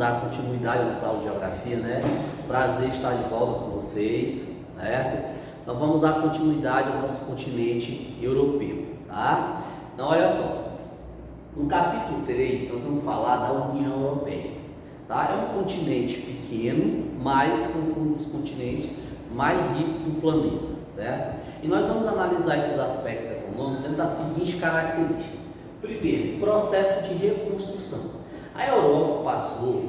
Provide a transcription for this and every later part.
dar continuidade à nossa aula de geografia, né? Prazer estar de volta com vocês, certo? Então vamos dar continuidade ao nosso continente europeu, tá? Então olha só, no capítulo 3 nós vamos falar da União Europeia, tá? É um continente pequeno, mas um dos continentes mais ricos do planeta, certo? E nós vamos analisar esses aspectos econômicos dentro das seguintes características. Primeiro, processo de reconstrução. A Europa passou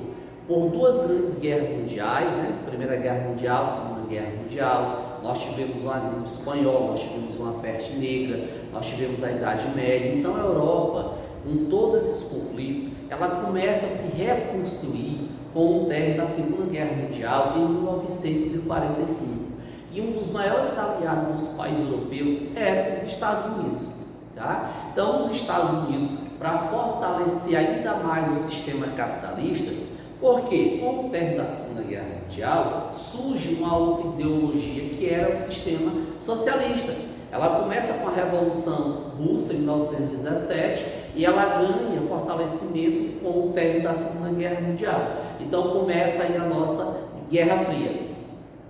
por duas grandes guerras mundiais, né? Primeira Guerra Mundial, Segunda Guerra Mundial. Nós tivemos uma gripe espanhola, nós tivemos uma peste negra, nós tivemos a Idade Média. Então a Europa, com todos esses conflitos, ela começa a se reconstruir com o término da Segunda Guerra Mundial em 1945. E um dos maiores aliados dos países europeus era os Estados Unidos. Tá? Então, os Estados Unidos, para fortalecer ainda mais o sistema capitalista, porque com o término da Segunda Guerra Mundial surge uma outra ideologia que era o sistema socialista. Ela começa com a Revolução Russa em 1917 e ela ganha fortalecimento com o término da Segunda Guerra Mundial. Então começa aí a nossa Guerra Fria.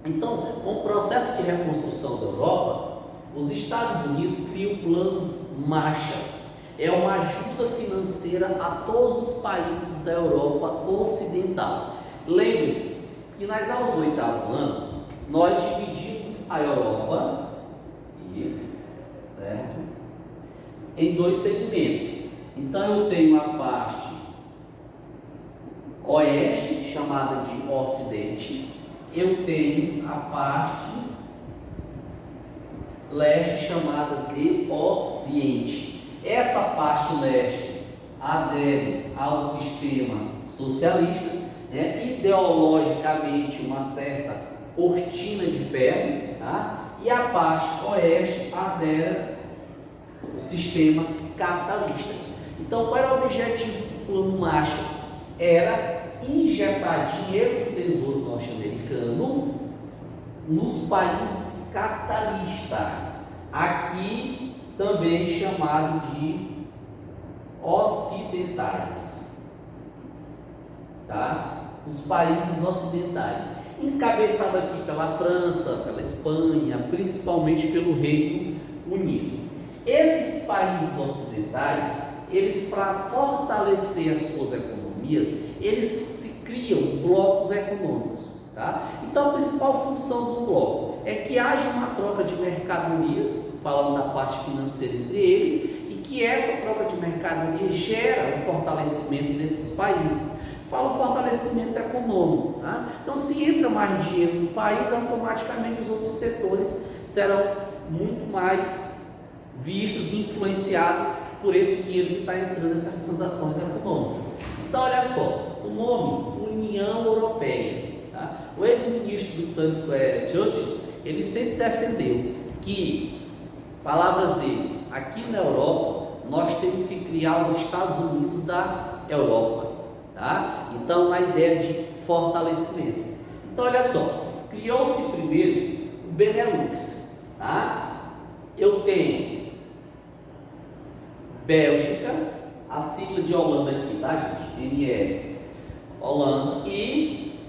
Então, com o processo de reconstrução da Europa, os Estados Unidos criam o Plano Marshall. É uma ajuda financeira a todos os países da Europa Ocidental. Lembre-se que nas aulas do 8º ano, nós dividimos a Europa certo? Em dois segmentos. Então eu tenho a parte oeste, chamada de Ocidente. Eu tenho a parte leste, chamada de Oriente. Essa parte leste adere ao sistema socialista, né? Ideologicamente uma certa cortina de ferro, tá? E a parte oeste adere ao sistema capitalista. Então, qual era o objetivo do Plano Marshall? Era injetar dinheiro do Tesouro norte-americano nos países capitalistas, aqui também chamado de ocidentais, tá? Os países ocidentais, encabeçado aqui pela França, pela Espanha, principalmente pelo Reino Unido. Esses países ocidentais, eles, para fortalecer as suas economias, eles se criam blocos econômicos, tá? Então a principal função do bloco é que haja uma troca de mercadorias, falando da parte financeira entre eles, e que essa troca de mercadorias gera o fortalecimento desses países. Fala o fortalecimento econômico, tá? Então se entra mais dinheiro no país, automaticamente os outros setores serão muito mais vistos e influenciados por esse dinheiro que está entrando nessas transações econômicas. Então olha só, o nome União Europeia, tá? O ex-ministro britânico Churchill, ele sempre defendeu que, palavras dele, aqui na Europa nós temos que criar os Estados Unidos da Europa, tá? Então na ideia de fortalecimento. Então olha só, criou-se primeiro o Benelux, tá? Eu tenho Bélgica, a sigla de Holanda aqui, tá gente? NE, Holanda e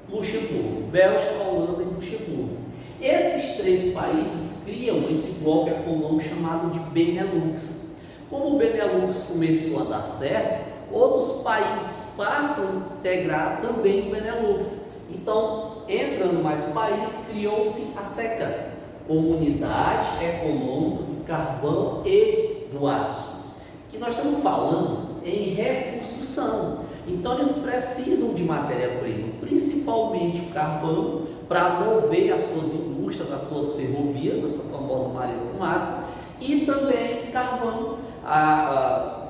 Luxemburgo. Bélgica, Holanda e Luxemburgo. Esses três países criam esse bloco econômico chamado de Benelux. Como o Benelux começou a dar certo, outros países passam a integrar também o Benelux. Então, entrando mais países, criou-se a CECA, Comunidade Econômica do Carvão e do Aço, que nós estamos falando em reconstrução. Então eles precisam de matéria-prima, principalmente o carvão, para mover as suas indústrias, as suas ferrovias, a sua famosa Maria-Fumaça, e também carvão, a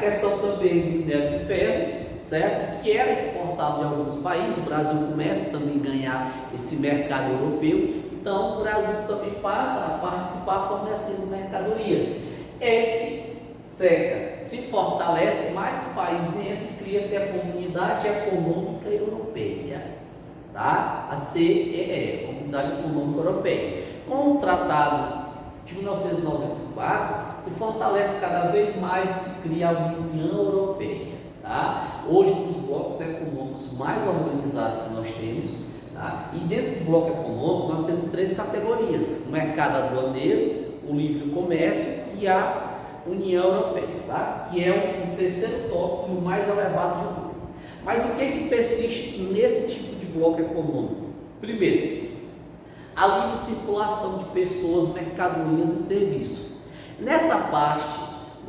questão também do minério de ferro, certo? Que era exportado em alguns países. O Brasil começa também a ganhar esse mercado europeu. Então o Brasil também passa a participar fornecendo mercadorias. Esse CECA se fortalece, mais países entram e cria-se a Comunidade Econômica Europeia, tá? A CEE, Comunidade Econômica Europeia. Com o Tratado de 1994, se fortalece cada vez mais, se cria a União Europeia, Tá? Hoje, um dos blocos econômicos mais organizados que nós temos, tá? E dentro do bloco econômico nós temos 3 categorias: o mercado aduaneiro, o livre comércio e a União Europeia, tá? Que é o terceiro tópico e o mais elevado de tudo. Mas o que persiste nesse tipo de bloco econômico? Primeiro, a livre circulação de pessoas, mercadorias e serviços. Nessa parte,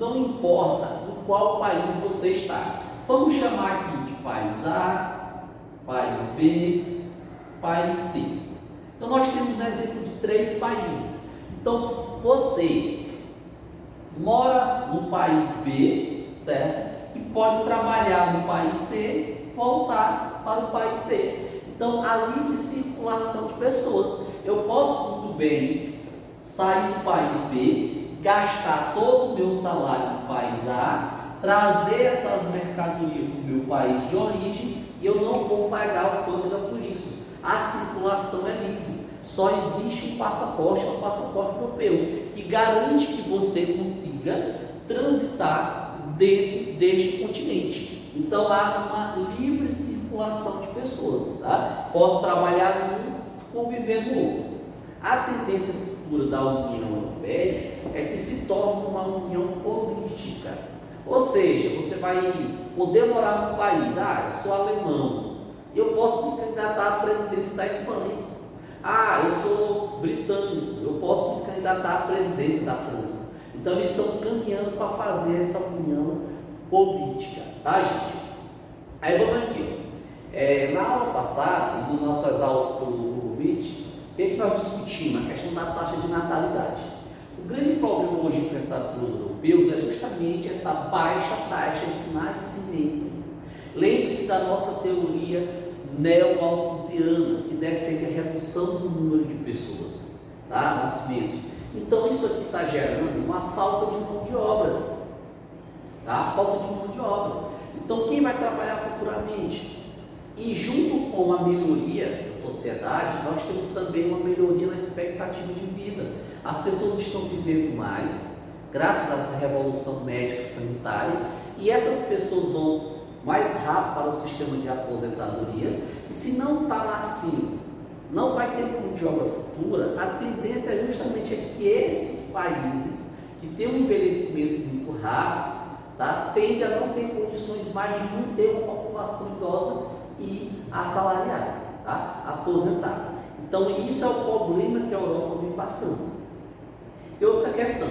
não importa em qual país você está. Vamos chamar aqui de país A, país B, país C. Então nós temos um exemplo de 3 países. Então você mora no país B, certo? E pode trabalhar no país C, voltar para o país B. Então, a livre circulação de pessoas. Eu posso muito bem sair do país B, gastar todo o meu salário no país A, trazer essas mercadorias para o meu país de origem e eu não vou pagar alfândega por isso. A circulação é livre. Só existe um passaporte, é o passaporte europeu, que garante que você consiga transitar dentro deste continente. Então há uma livre circulação de pessoas, tá? Posso trabalhar num, conviver no outro. A tendência futura da União Europeia é que se torne uma união política. Ou seja, você vai poder morar num país, eu sou alemão, eu posso me candidatar à presidência da Espanha. Eu sou britânico, eu posso me candidatar à presidência da França. Então eles estão caminhando para fazer essa união política, tá, gente? Aí vamos aqui, na aula passada, nas nossas aulas pelo Google Meet, o que nós discutimos? A questão da taxa de natalidade. O grande problema hoje enfrentado pelos europeus é justamente essa baixa taxa de nascimento. Lembre-se da nossa teoria neo-malthusiana, que defende a redução do número de pessoas, tá? Nascimentos. Então isso aqui está gerando uma falta de mão de obra, tá? Falta de mão de obra. Então quem vai trabalhar futuramente? E junto com a melhoria da sociedade, nós temos também uma melhoria na expectativa de vida. As pessoas estão vivendo mais, graças a essa revolução médica sanitária, e essas pessoas vão mais rápido para o sistema de aposentadorias, e se não está nascendo, não vai ter mão de obra futura, a tendência é justamente que esses países que têm um envelhecimento muito rápido, tá, tende a não ter condições mais de manter uma população idosa e assalariada, tá, aposentada. Então isso é o problema que a Europa vem passando. E outra questão,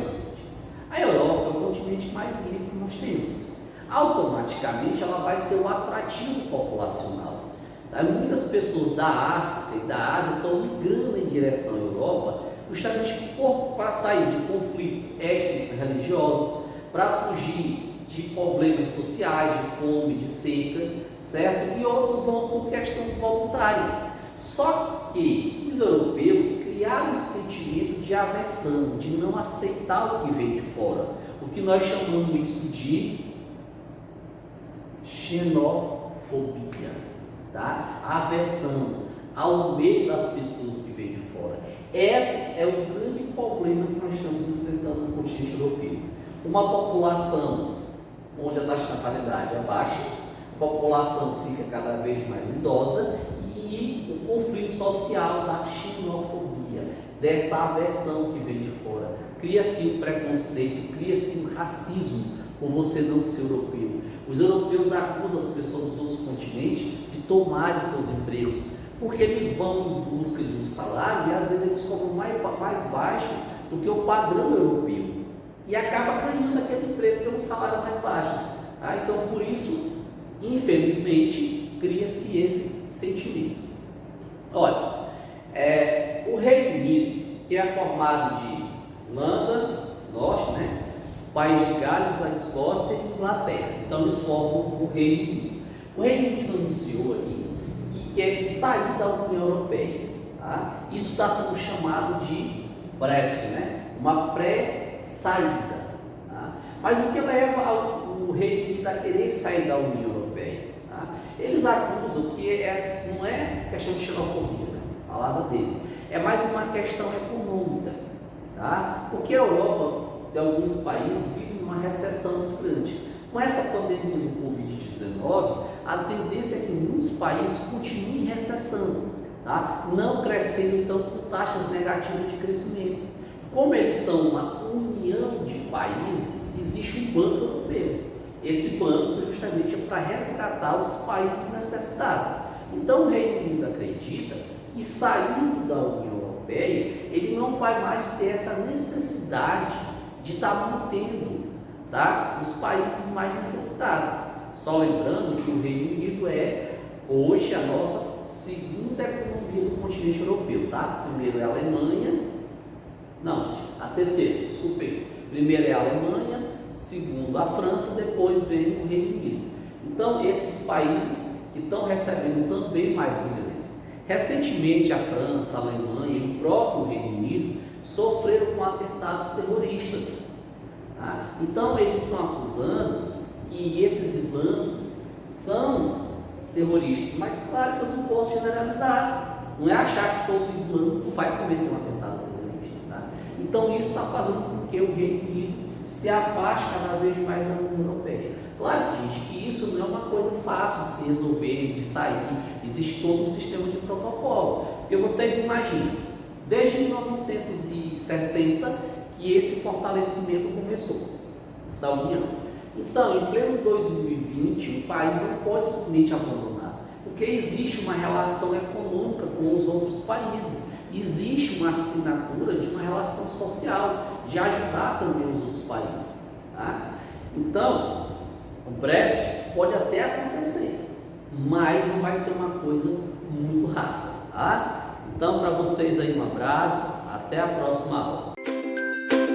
a Europa é o continente mais rico que nós temos. Automaticamente ela vai ser um atrativo populacional. Tá? Muitas pessoas da África e da Ásia estão migrando em direção à Europa justamente para sair de conflitos étnicos e religiosos, para fugir de problemas sociais, de fome, de seca, certo? E outros vão por questão voluntária. Só que os europeus criaram um sentimento de aversão, de não aceitar o que vem de fora, o que nós chamamos isso de xenofobia, tá? Aversão ao medo das pessoas que vêm de fora. Esse é o grande problema que nós estamos enfrentando no continente europeu. Uma população onde a taxa de natalidade é baixa, a população fica cada vez mais idosa e o conflito social da xenofobia, dessa aversão que vem de fora. Cria-se um preconceito, cria-se um racismo por você não ser europeu. Os europeus acusam as pessoas dos outros continentes de tomarem seus empregos, porque eles vão em busca de um salário e às vezes eles cobram mais baixo do que o padrão europeu e acaba ganhando aquele emprego pelo salário mais baixo. Tá? Então, por isso, infelizmente, cria-se esse sentimento. Olha, o Reino Unido, que é formado de Irlanda, Norte, né? País de Gales, a Escócia e a Inglaterra. Então eles formam o Reino Unido. O Reino Unido anunciou aí que quer sair da União Europeia. Tá? Isso está sendo chamado de Brexit, né? Uma pré-saída. Tá? Mas o que leva o Reino Unido a querer sair da União Europeia? Tá? Eles acusam que não é questão de xenofobia, né? A palavra deles. É mais uma questão econômica. Tá? Porque a Europa, de alguns países, vivem uma recessão muito grande. Com essa pandemia do Covid-19, a tendência é que muitos países continuem em recessão, tá? Não crescendo então com taxas negativas de crescimento. Como eles são uma união de países, existe um banco europeu. Esse banco justamente é para resgatar os países necessitados. Então o Reino Unido acredita que saindo da União Europeia, ele não vai mais ter essa necessidade de estar mantendo, tá, os países mais necessitados. Só lembrando que o Reino Unido é hoje a nossa segunda economia do continente europeu, tá? Primeiro é a Alemanha, não, a terceira, desculpem. Primeiro é a Alemanha, segundo a França, depois vem o Reino Unido. Então esses países que estão recebendo também mais imigrantes. Recentemente a França, a Alemanha e o próprio Reino Unido sofreram com atentados terroristas. Tá? Então eles estão acusando que esses islâmicos são terroristas, mas claro que eu não posso generalizar, não é achar que todo islâmico vai cometer um atentado terrorista. Tá? Então isso está fazendo com que o Reino Unido se afaste cada vez mais da União Europeia. Claro, gente, que isso não é uma coisa fácil de se resolver, de sair, existe todo um sistema de protocolo, porque vocês imaginam, desde 1960 que esse fortalecimento começou, essa união. Então, em pleno 2020, o país não pode simplesmente abandonar, porque existe uma relação econômica com os outros países, existe uma assinatura de uma relação social, de ajudar também os outros países. Tá? Então, o Brexit pode até acontecer, mas não vai ser uma coisa muito rápida. Tá? Então, para vocês aí, um abraço, até a próxima aula.